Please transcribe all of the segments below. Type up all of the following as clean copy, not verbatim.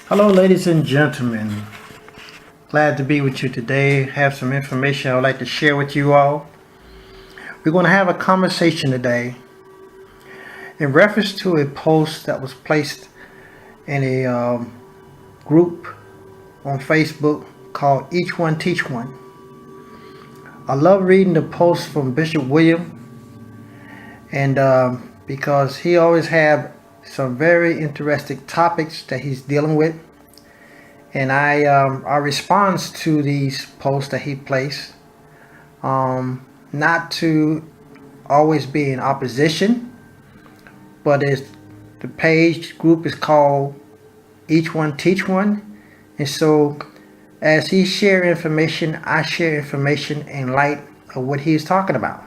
Hello, ladies and gentlemen. Glad to be with you today. Have some information I would like to share with you all. We're going to have a conversation today in reference to a post that was placed in a group on Facebook called Each One Teach One. I love reading the posts from Bishop William, and because he always have some very interesting topics that he's dealing with. And our response to these posts that he placed, not to always be in opposition, but the page group is called Each One Teach One. And so as he share information, I share information in light of what he's talking about.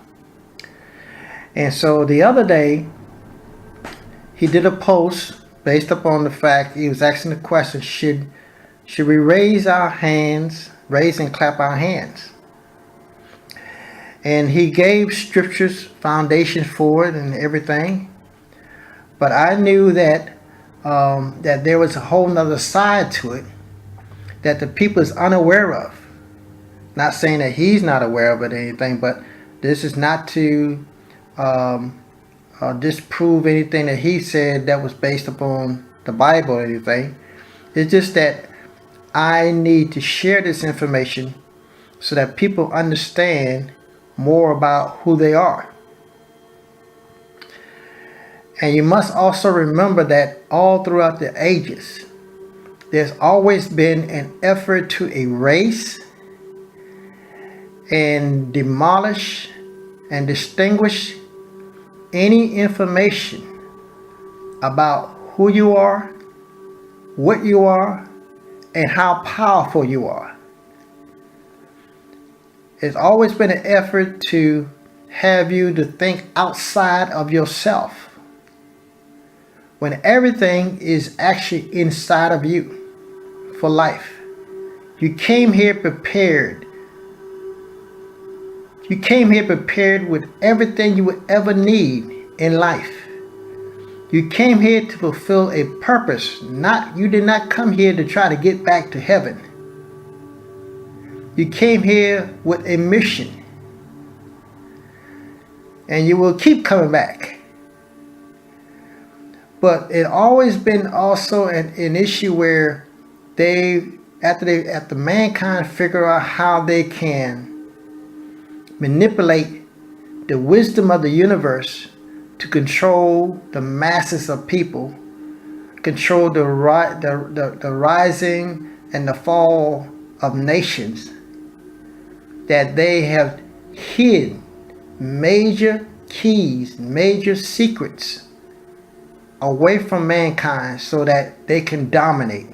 And so the other day, he did a post based upon the fact he was asking the question, should we raise our hands, raise and clap our hands? And he gave scriptures, foundation for it and everything. But I knew that that there was a whole nother side to it that the people is unaware of. Not saying that he's not aware of it or anything, but this is not to disprove anything that he said that was based upon the Bible or anything. It's just that I need to share this information so that people understand more about who they are. And you must also remember that all throughout the ages, there's always been an effort to erase and demolish and distinguish any information about who you are, what you are, and how powerful you are. It's always been an effort to have you to think outside of yourself when everything is actually inside of you for life. You came here prepared. You came here prepared with everything you would ever need in life. You came here to fulfill a purpose. You did not come here to try to get back to heaven. You came here with a mission. And you will keep coming back. But it always been also an issue where after mankind figure out how they can manipulate the wisdom of the universe to control the masses of people, control the rising and the fall of nations, that they have hid major keys, major secrets away from mankind so that they can dominate.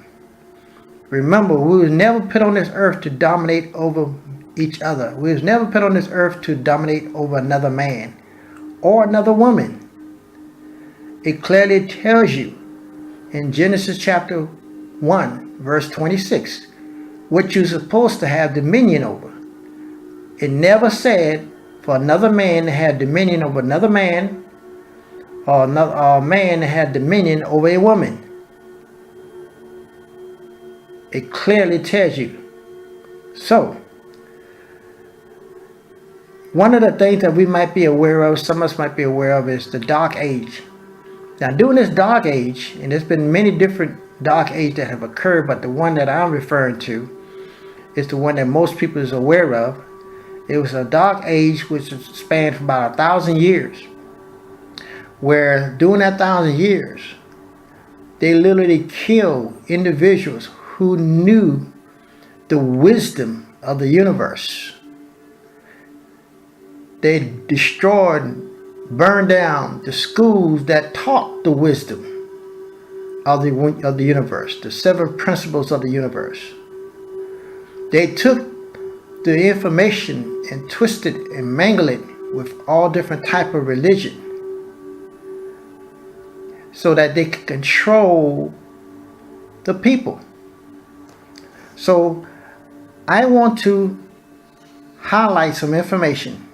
Remember, we was never put on this earth to dominate over each other. We was never put on this earth to dominate over another man or another woman. It clearly tells you in Genesis chapter 1 verse 26 what you're supposed to have dominion over. It never said for another man to have dominion over another man, or a man to have dominion over a woman. It clearly tells you. So one of the things that we might be aware of, some of us might be aware of, is the dark age. Now during this dark age, and there's been many different dark ages that have occurred, but the one that I'm referring to is the one that most people is aware of. It was a dark age which spanned for about 1,000 years, where during that 1,000 years, they literally killed individuals who knew the wisdom of the universe. They destroyed, burned down the schools that taught the wisdom of the universe, the 7 principles of the universe. They took the information and twisted and mangled it with all different type of religion so that they could control the people. So I want to highlight some information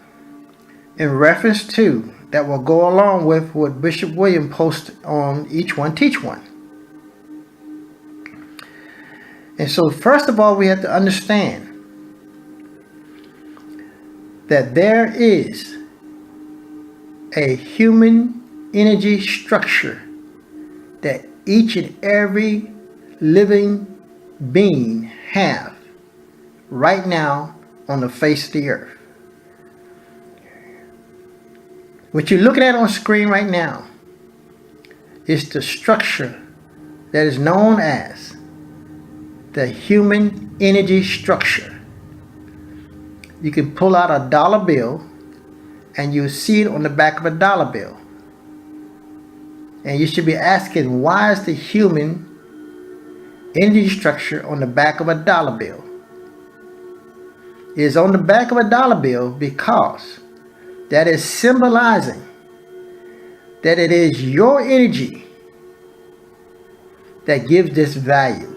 in reference to that will go along with what Bishop William posted on Each One Teach One. And so first of all, we have to understand that there is a human energy structure that each and every living being have right now on the face of the earth. What you're looking at on screen right now is the structure that is known as the human energy structure. You can pull out a dollar bill and you'll see it on the back of a dollar bill. And you should be asking, why is the human energy structure on the back of a dollar bill? It is on the back of a dollar bill because that is symbolizing that it is your energy that gives this value.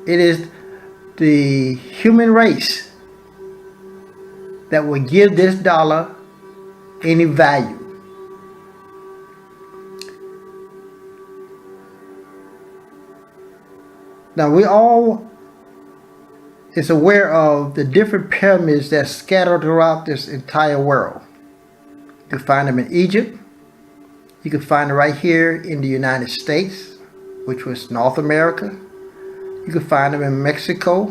It is the human race that will give this dollar any value. Now we all is aware of the different pyramids that scattered throughout this entire world. You can find them in Egypt. You can find them right here in the United States, which was North America. You can find them in Mexico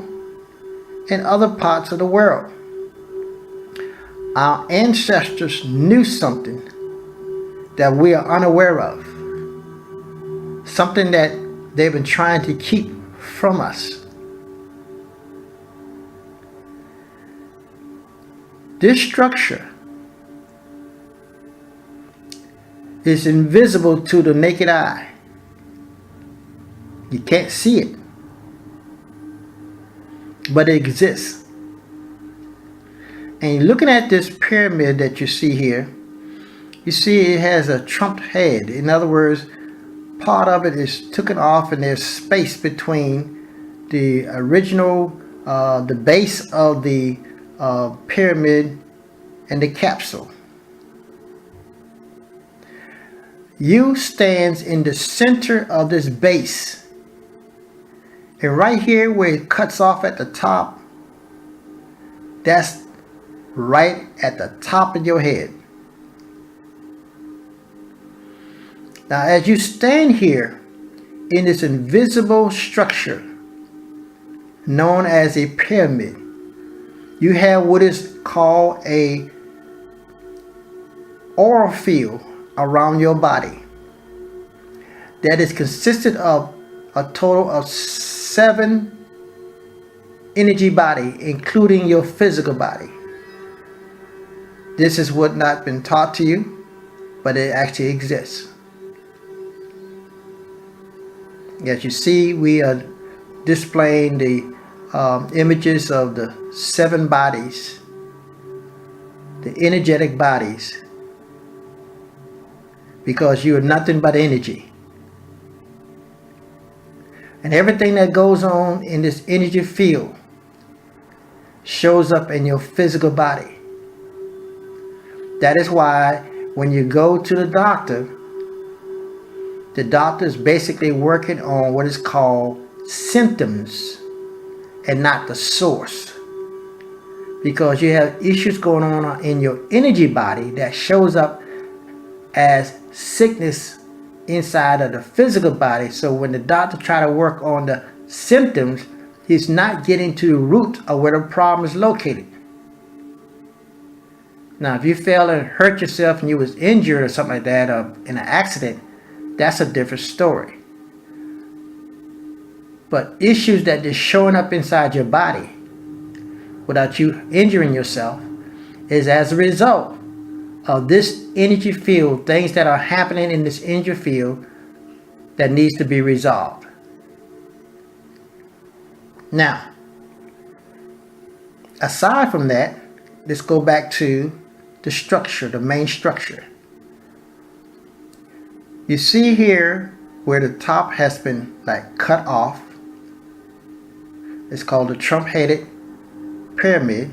and other parts of the world. Our ancestors knew something that we are unaware of. Something that they've been trying to keep from us. This structure is invisible to the naked eye. You can't see it, but it exists. And looking at this pyramid that you see here, you see it has a trumped head. In other words, part of it is taken off and there's space between the original, the base of the pyramid and the capsule. You stands in the center of this base. And right here where it cuts off at the top, that's right at the top of your head. Now as you stand here in this invisible structure known as a pyramid, you have what is called a aura field around your body that is consisted of a total of 7 energy body, including your physical body. This is what not been taught to you, but it actually exists. As you see, we are displaying the images of the 7 bodies, the energetic bodies, because you are nothing but energy. And everything that goes on in this energy field shows up in your physical body. That is why when you go to the doctor is basically working on what is called symptoms and not the source. Because you have issues going on in your energy body that shows up as sickness inside of the physical body. So when the doctor try to work on the symptoms, he's not getting to the root of where the problem is located. Now, if you fell and hurt yourself and you was injured or something like that, or in an accident, that's a different story. But issues that is showing up inside your body without you injuring yourself is as a result of this energy field, things that are happening in this energy field that needs to be resolved. Now, aside from that, let's go back to the structure, the main structure. You see here where the top has been like cut off. It's called the trump-headed pyramid.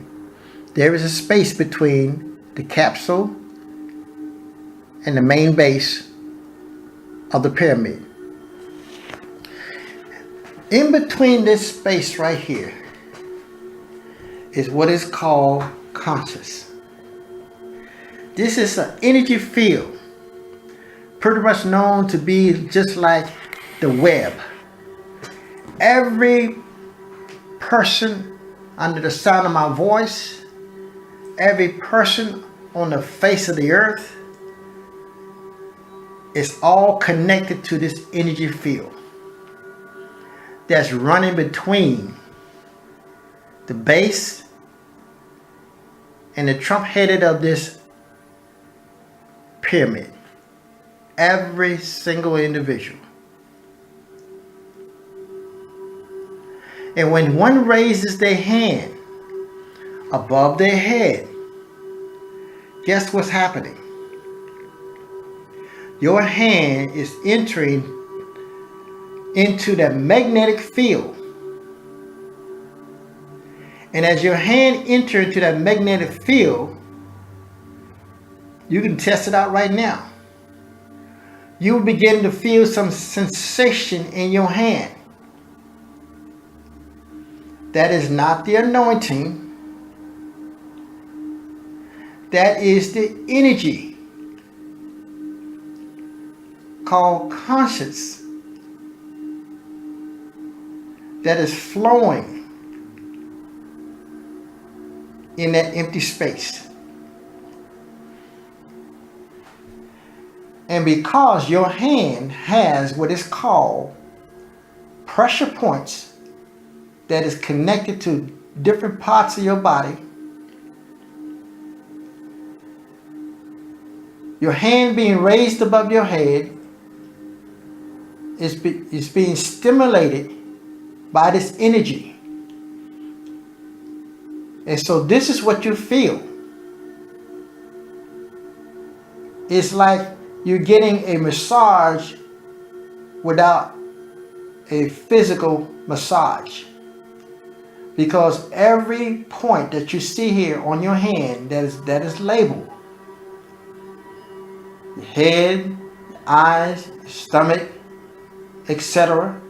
There is a space between the capsule and the main base of the pyramid. In between this space right here is what is called conscious. This is an energy field, pretty much known to be just like the web. Every person under the sound of my voice, every person on the face of the earth is all connected to this energy field that's running between the base and the trump headed of this pyramid. Every single individual. And when one raises their hand above their head, guess what's happening? Your hand is entering into the magnetic field. And as your hand enters into that magnetic field, you can test it out right now. You will begin to feel some sensation in your hand. That is not the anointing. That is the energy called conscience that is flowing in that empty space. And because your hand has what is called pressure points that is connected to different parts of your body, your hand being raised above your head is being stimulated by this energy. And so this is what you feel. It's like you're getting a massage without a physical massage. Because every point that you see here on your hand that is labeled, your head, your eyes, your stomach, etc.,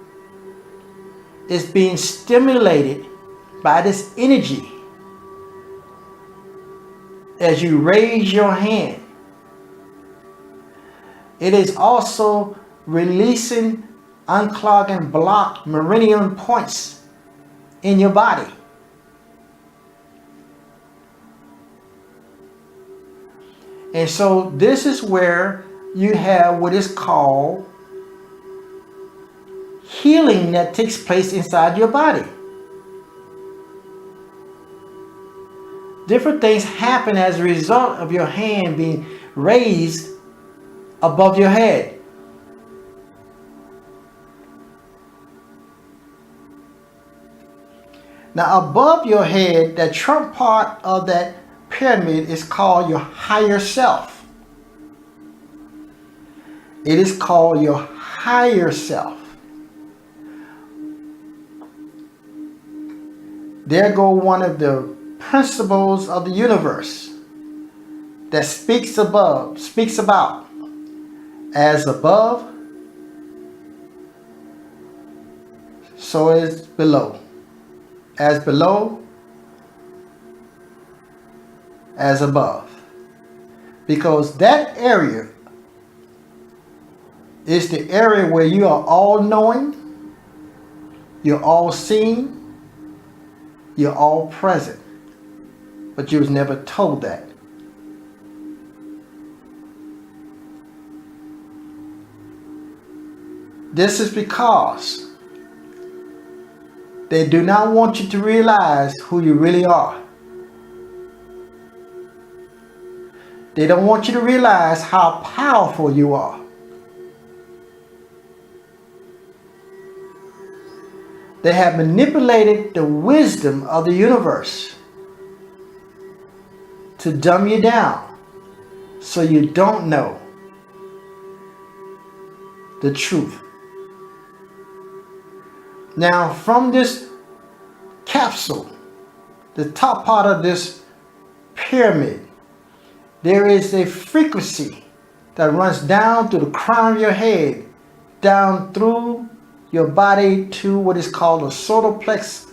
is being stimulated by this energy as you raise your hand. It is also releasing, unclogging, blocked meridian points in your body. And so this is where you have what is called healing that takes place inside your body. Different things happen as a result of your hand being raised above your head. Now above your head, the trunk part of that pyramid is called your higher self. It is called your higher self. There go one of the principles of the universe that speaks about as above, so is below. As below, as above. Because that area is the area where you are all knowing, you're all seeing, you're all present. But you was never told that. This is because they do not want you to realize who you really are. They don't want you to realize how powerful you are. They have manipulated the wisdom of the universe to dumb you down so you don't know the truth. Now, from this capsule, the top part of this pyramid, there is a frequency that runs down through the crown of your head, down through your body to what is called the solar plex,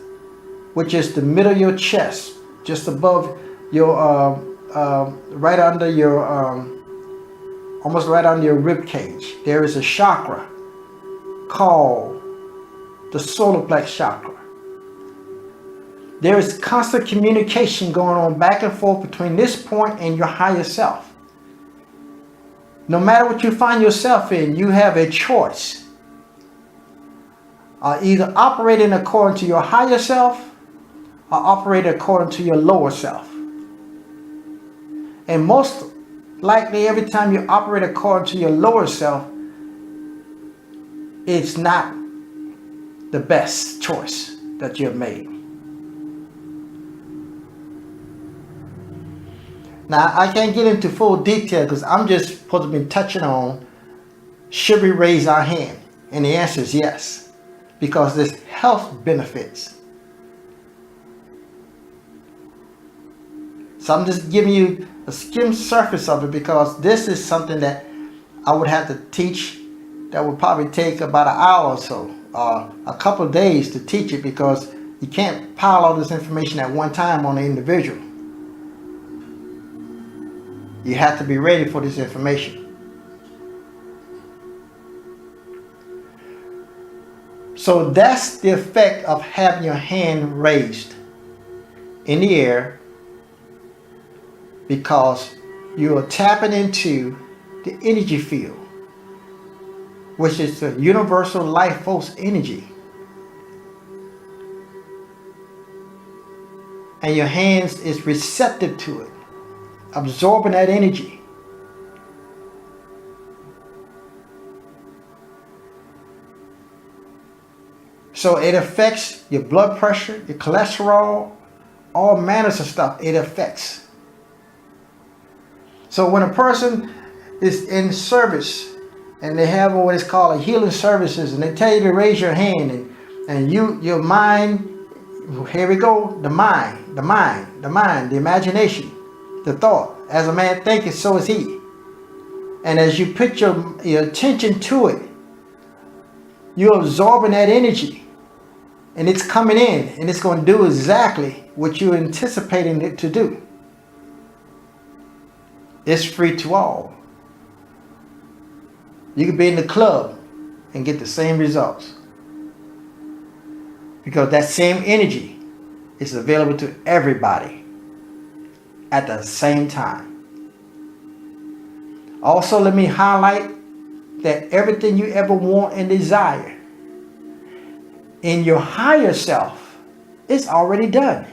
which is the middle of your chest, just above your, right under your, almost right under your rib cage. There is a chakra called the solar plex chakra. There is constant communication going on back and forth between this point and your higher self. No matter what you find yourself in, you have a choice. Either operating according to your higher self or operate according to your lower self. And most likely every time you operate according to your lower self, it's not the best choice that you have made. Now, I can't get into full detail because I'm just supposed to be touching on, should we raise our hand? And the answer is yes, because there's health benefits. So I'm just giving you a skim surface of it because this is something that I would have to teach that would probably take about an hour or so, a couple of days to teach it, because you can't pile all this information at one time on an individual. You have to be ready for this information. So that's the effect of having your hand raised in the air, because you are tapping into the energy field, which is the universal life force energy. And your hands is receptive to it, absorbing that energy. So it affects your blood pressure, your cholesterol, all manners of stuff it affects. So when a person is in service and they have what is called a healing services, and they tell you to raise your hand, and your mind, here we go, the mind, the imagination, the thought. As a man thinketh, so is he. And as you put your attention to it, you're absorbing that energy, and it's coming in, and it's going to do exactly what you're anticipating it to do. It's free to all. You could be in the club and get the same results, because that same energy is available to everybody at the same time. Also, let me highlight that everything you ever want and desire in your higher self is already done.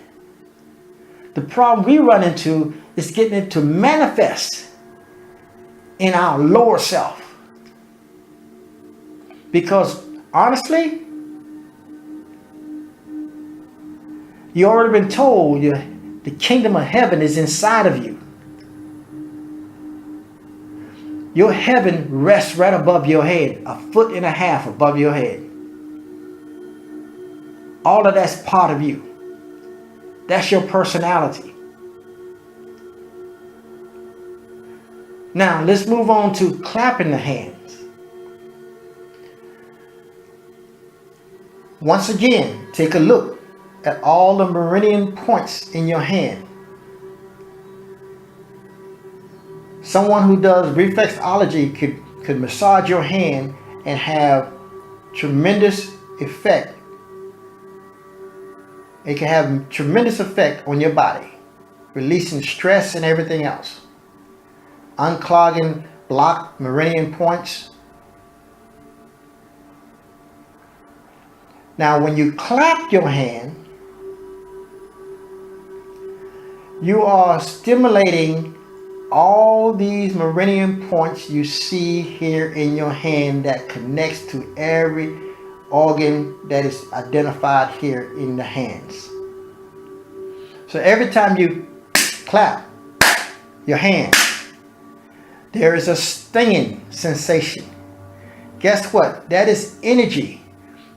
The problem we run into is getting it to manifest in our lower self. Because honestly, you already been told the kingdom of heaven is inside of you. Your heaven rests right above your head, 1.5 feet above your head. All of that's part of you. That's your personality. Now, let's move on to clapping the hands. Once again, take a look at all the meridian points in your hand. Someone who does reflexology could massage your hand and have tremendous effect. It can have tremendous effect on your body, releasing stress and everything else, unclogging blocked meridian points. Now, when you clap your hand, you are stimulating all these meridian points you see here in your hand that connects to every organ that is identified here in the hands. So every time you clap your hand, there is a stinging sensation. Guess what? That is energy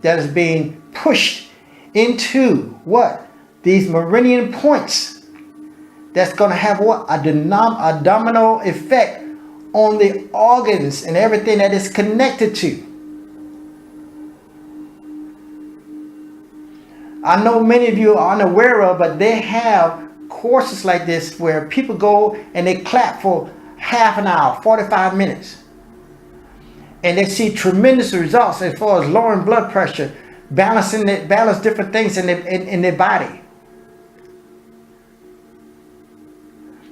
that is being pushed into what? These meridian points. That's going to have what? A domino effect on the organs and everything that is connected to. I know many of you are unaware of, but they have courses like this where people go and they clap for half an hour, 45 minutes. And they see tremendous results as far as lowering blood pressure, balance different things in their body.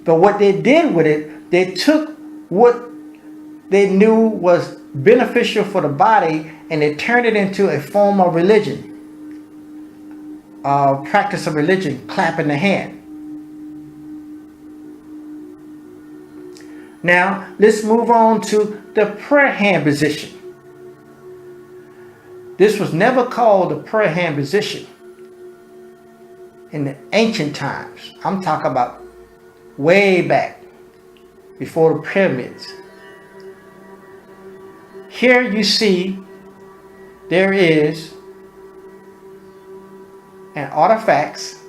But what they did with it, they took what they knew was beneficial for the body and they turned it into a form of religion. Practice of religion, clapping the hand. Now, let's move on to the prayer hand position. This was never called the prayer hand position in the ancient times. I'm talking about way back before the pyramids. Here you see there is an artifacts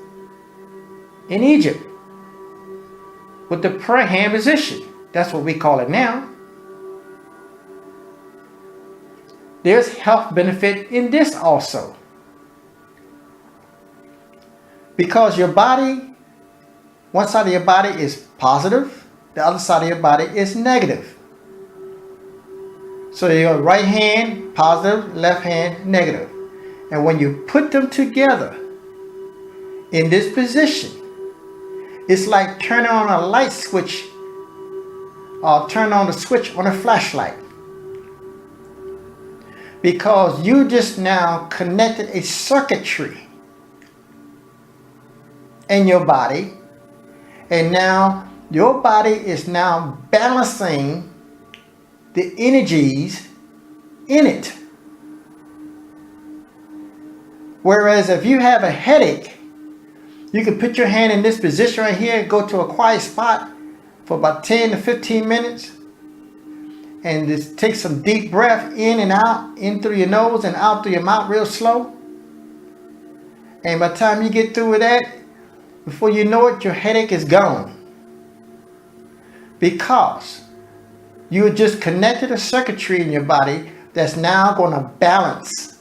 in Egypt with the prayer hand position. That's what we call it now. There's health benefit in this also. Because your body, one side of your body is positive, the other side of your body is negative. So your right hand, positive, left hand, negative. And when you put them together in this position, it's like turning on a light switch or turn on the switch on a flashlight. Because you just now connected a circuitry in your body, and now your body is now balancing the energies in it. Whereas if you have a headache, you can put your hand in this position right here, go to a quiet spot for about 10 to 15 minutes, and just take some deep breath in and out, in through your nose and out through your mouth real slow. And by the time you get through with that, before you know it, your headache is gone. Because you just connected a circuitry in your body that's now going to balance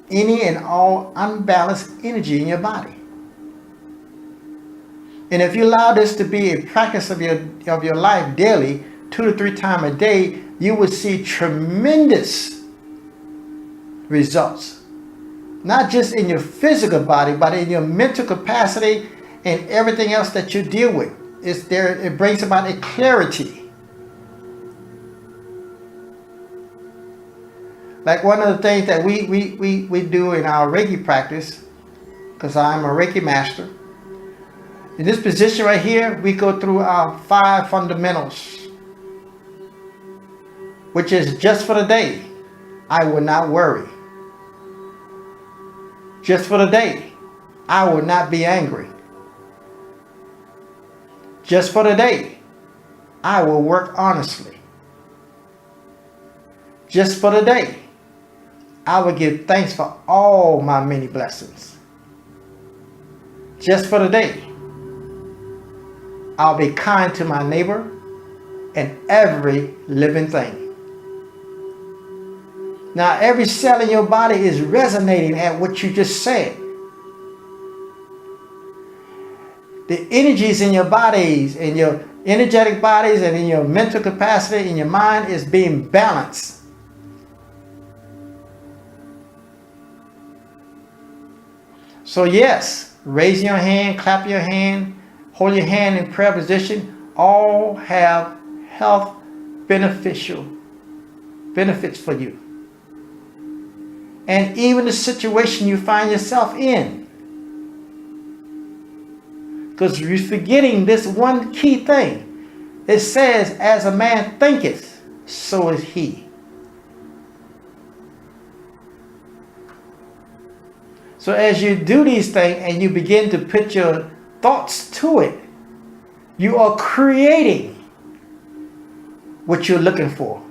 any and all unbalanced energy in your body. And if you allow this to be a practice of your life daily, 2 to 3 times a day, you will see tremendous results. Not just in your physical body, but in your mental capacity and everything else that you deal with. It brings about a clarity. Like one of the things that we do in our Reiki practice, because I'm a Reiki master. In this position right here, we go through our 5 fundamentals, which is just for the day, I will not worry. Just for the day, I will not be angry. Just for the day, I will work honestly. Just for the day, I will give thanks for all my many blessings. Just for the day, I'll be kind to my neighbor and every living thing. Now, every cell in your body is resonating at what you just said. The energies in your bodies, in your energetic bodies, and in your mental capacity, in your mind is being balanced. So yes, raise your hand, clap your hand, hold your hand in prayer position, all have health benefits for you. And even the situation you find yourself in. Because you're forgetting this one key thing. It says, as a man thinketh, so is he. So as you do these things and you begin to put your thoughts to it, you are creating what you're looking for.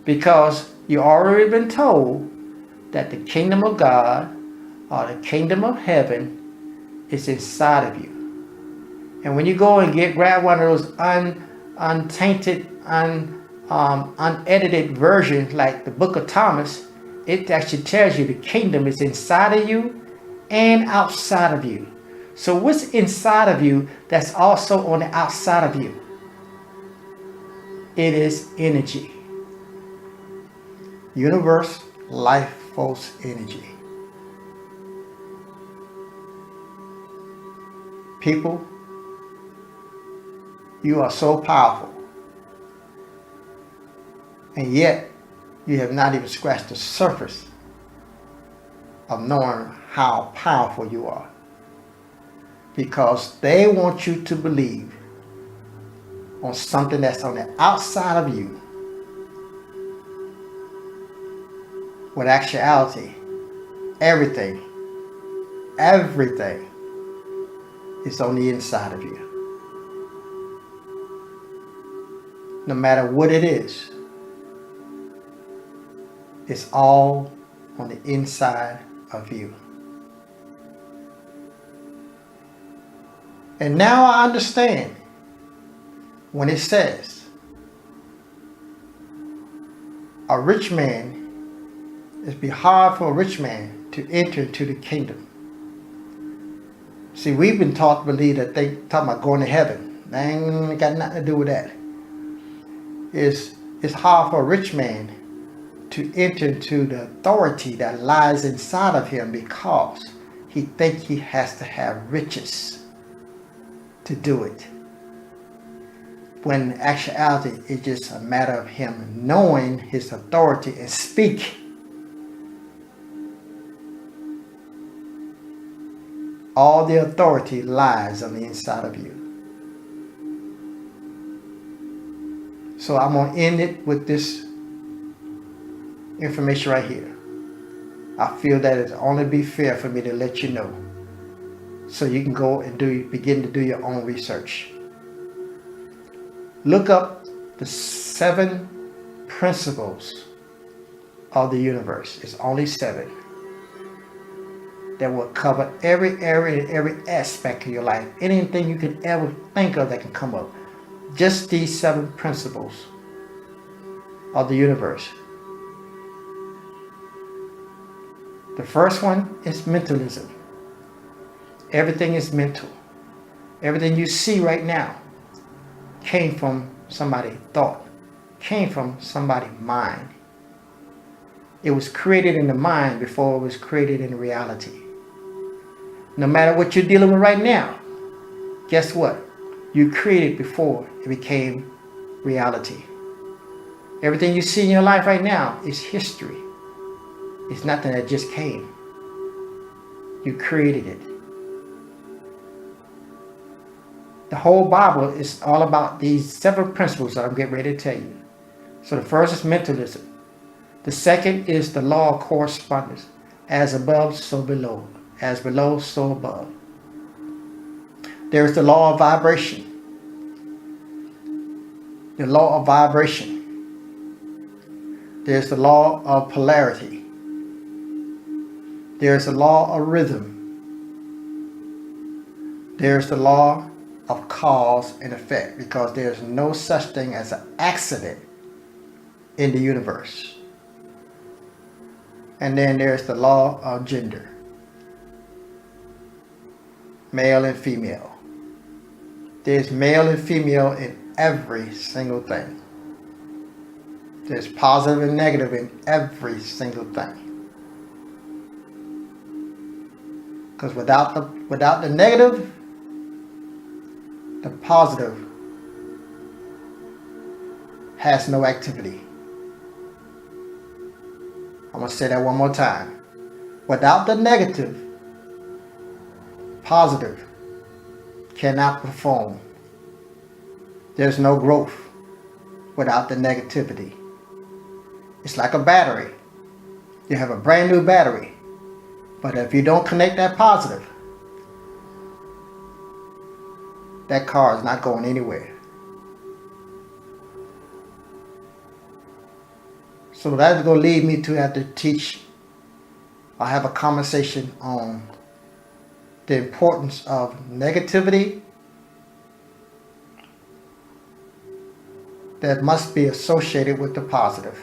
Because you already been told that the kingdom of God or the kingdom of heaven is inside of you. And when you go and grab one of those untainted, unedited versions like the Book of Thomas, it actually tells you the kingdom is inside of you and outside of you. So what's inside of you that's also on the outside of you? It is energy. Universe, life force energy. People, you are so powerful. And yet, you have not even scratched the surface of knowing how powerful you are. Because they want you to believe on something that's on the outside of you. When actuality, everything is on the inside of you. No matter what it is, it's all on the inside of you. And now I understand when it says a rich man, it'd be hard for a rich man to enter into the kingdom. See, we've been taught to believe that they talking about going to heaven. They ain't got nothing to do with that. It's hard for a rich man to enter into the authority that lies inside of him because he thinks he has to have riches to do it. When in actuality, it's just a matter of him knowing his authority and speak. All the authority lies on the inside of you. So I'm going to end it with this information right here. I feel that it's only be fair for me to let you know so you can go and begin to do your own research. Look up the 7 principles of the universe. It's only 7 that will cover every area and every aspect of your life. Anything you can ever think of that can come up. Just these 7 principles of the universe. The first one is mentalism. Everything is mental. Everything you see right now came from somebody's thought, came from somebody's mind. It was created in the mind before it was created in reality. No matter what you're dealing with right now, guess what? You created before it became reality. Everything you see in your life right now is history. It's nothing that just came. You created it. The whole Bible is all about these 7 principles that I'm getting ready to tell you. So the first is mentalism. The second is the law of correspondence. As above, so below. As below, so above. There is the law of vibration. The law of vibration. There's the law of polarity. There's the law of rhythm. There's the law of cause and effect, because there's no such thing as an accident in the universe. And then there's the law of gender. Male and female. There's male and female in every single thing. There's positive and negative in every single thing. Because without the negative, the positive has no activity. I'm going to say that one more time. Without the negative, positive cannot perform. There's no growth without the negativity. It's like a battery. You have a brand new battery, but if you don't connect that positive, that car is not going anywhere. So that's going to lead me to have to teach or have a conversation on the importance of negativity that must be associated with the positive.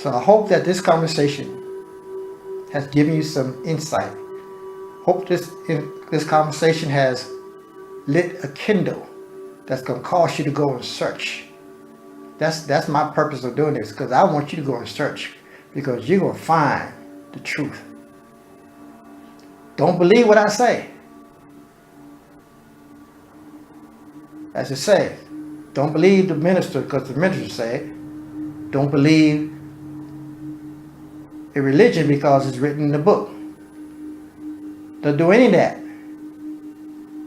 So I hope that this conversation has given you some insight. Hope this conversation has lit a kindle that's going to cause you to go and search. That's my purpose of doing this, because I want you to go and search, because you're going to find the truth. Don't believe what I say. As it says, don't believe the minister because the minister said. Don't believe a religion because it's written in the book. Don't do any of that.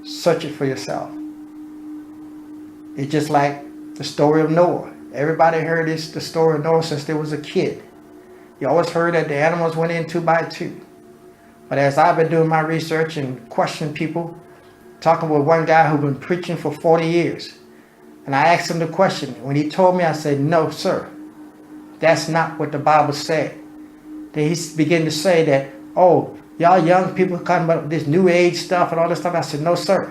Search it for yourself. It's just like the story of Noah. Everybody heard the story of Noah since there was a kid. You always heard that the animals went in 2 by 2. But as I've been doing my research and questioning people, talking with one guy who's been preaching for 40 years, and I asked him the question. When he told me, I said, no, sir, that's not what the Bible said. Then he began to say that, oh, y'all young people talking about this new age stuff and all this stuff. I said, no, sir.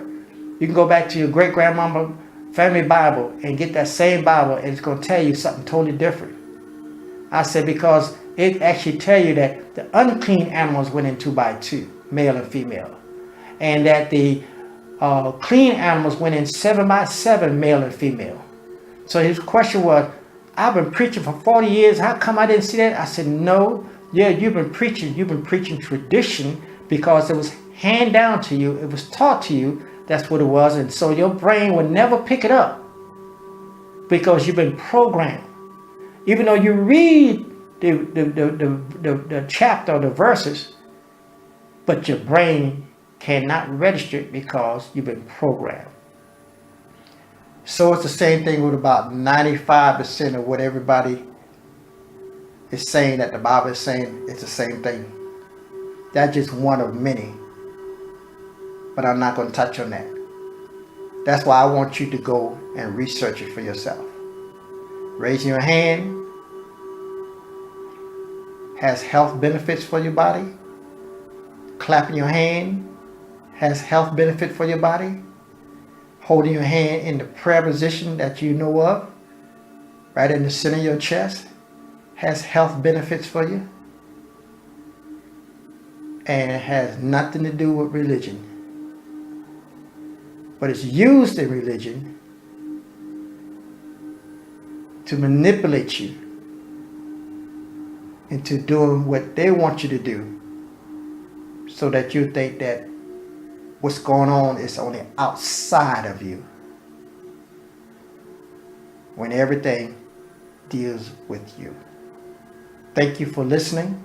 You can go back to your great-grandmama family Bible and get that same Bible, and it's going to tell you something totally different. I said, because it actually tell you that the unclean animals went in 2 by 2, male and female, and that the clean animals went in 7 by 7, male and female. So his question was, I've been preaching for 40 years. How come I didn't see that? I said, no. Yeah, you've been preaching tradition, because it was handed down to you. It was taught to you. That's what it was. And so your brain would never pick it up, because you've been programmed. Even though you read the chapter or the verses, but your brain cannot register it because you've been programmed. So it's the same thing with about 95% of what everybody is saying that the Bible is saying. It's the same thing. That's just one of many. But I'm not going to touch on that. That's why I want you to go and research it for yourself. Raising your hand has health benefits for your body. Clapping your hand has health benefit for your body. Holding your hand in the prayer position that you know of, right in the center of your chest, has health benefits for you. And it has nothing to do with religion. But it's used in religion to manipulate you into doing what they want you to do, so that you think that what's going on is on the outside of you, when everything deals with you. Thank you for listening.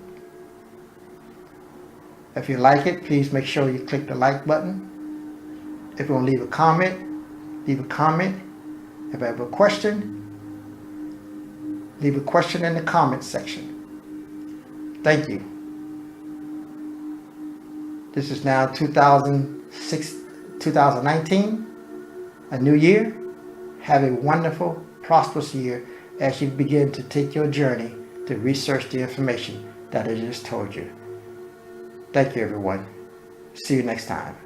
If you like it, please make sure you click the like button. If you want to leave a comment, leave a comment. If you have a question, leave a question in the comment section. Thank you. This is now 2019, a new year. Have a wonderful, prosperous year as you begin to take your journey to research the information that I just told you. Thank you, everyone. See you next time.